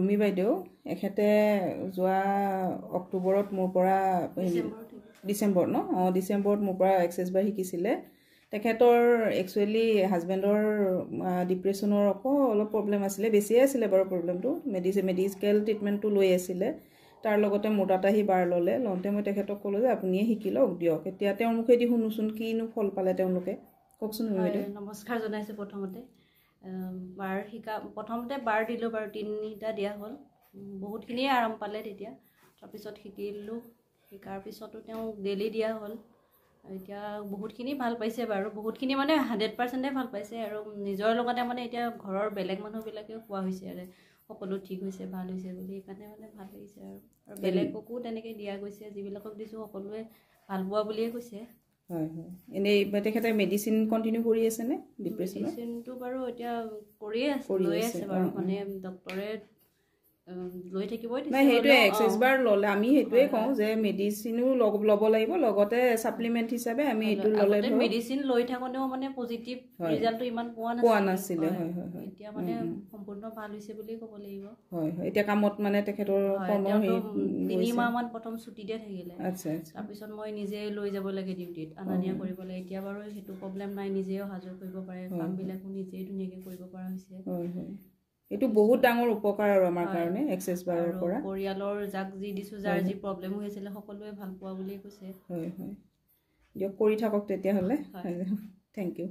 ৰুমি বাইদেউ এখেতে যোৱা অক্টোবৰত মোৰ পৰা ডিচেম্বৰ ন ডিচেম্বৰত মোৰ পৰা এক্সেছ বাৰ শিকিছিলে তেখেতৰ একচুৱেলি হাজবেণ্ডৰ ডিপ্ৰেশ্যনৰ অলপ প্ৰব্লেম আছিলে বেছিয়ে আছিলে বাৰু প্ৰব্লেমটো মেডিকেল ট্ৰিটমেণ্টটো লৈ আছিলে তাৰ লগতে মোৰ তাত আহি বাৰ ল'লে লওঁতে মই তেখেতক ক'লোঁ যে আপুনিয়ে শিকি লওক দিয়ক এতিয়া তেওঁৰ মুখেদি শুনোচোন কিনো ফল পালে তেওঁলোকে কওকচোন নমস্কাৰ জনাইছোঁ প্ৰথমতে বাৰ শিকা প্ৰথমতে বাৰ দিলোঁ বাৰু 3টা দিয়া হ'ল বহুতখিনিয়ে আৰাম পালে তেতিয়া তাৰপিছত শিকিলোঁ শিকাৰ পিছতো তেওঁ ডেইলি দিয়া হ'ল এতিয়া বহুতখিনি ভাল পাইছে বাৰু বহুতখিনি মানে 100% ভাল পাইছে আৰু নিজৰ লগতে মানে এতিয়া ঘৰৰ বেলেগ মানুহবিলাকেও কোৱা হৈছে আৰু সকলো ঠিক হৈছে ভাল হৈছে বুলি সেইকাৰণে মানে ভাল লাগিছে আৰু বেলেগকো তেনেকৈ দিয়া গৈছে যিবিলাকক দিছোঁ সকলোৱে ভাল পোৱা বুলিয়ে কৈছে হয় হয় এনেই তেখেতে মেডিচিন কণ্টিনিউ কৰি আছেনে ডিপ্ৰেশ্যনৰ মেডিচিনটো বাৰু এতিয়া লৈ আছে বাৰু মানে ডক্টৰে লৈ থাকিবই দিছে নাই সেইটোৱে এক্সেছ বাৰ ল'লে আমি সেইটোৱে কওঁ যে মেডিচিনো ল'ব লাগিব লগতে ছাপ্লিমেণ্ট হিচাপে আমি এইটো ল'লে মেডিচিন লৈ থাকোঁতেও মানে পজিটিভ ৰিজাল্টটো ইমান পোৱা নাছিলে হয় হয় এতিয়া মানে সম্পূৰ্ণ ভাল হৈছে বুলি ক'ব লাগিব হয় হয় এতিয়া কামত মানে তেখেতৰ 3 মাহমান প্ৰথম ছুটিতে থাকিলে আচ্ছা তাৰপিছত মই নিজে লৈ যাব লাগে ডিউটিত অনা নিয়া কৰিব লাগে এতিয়া বাৰু সেইটো প্ৰব্লেম নাই নিজেও অহা যোৱা কৰিব পাৰে কামবিলাকো নিজেই ধুনীয়াকৈ কৰিব পৰা হৈছে হয় হয় এইটো বহুত ডাঙৰ উপকাৰ আৰু আমাৰ কাৰণে এক্সেছ বাৰৰ পৰা পৰিয়ালৰ যাক যি দিছোঁ যাৰ যি প্ৰব্লেম হৈ আছিলে সকলোৱে ভাল পোৱা বুলিয়ে কৈছে হয় হয় দিয়ক কৰি থাকক তেতিয়াহ'লে থেংক ইউ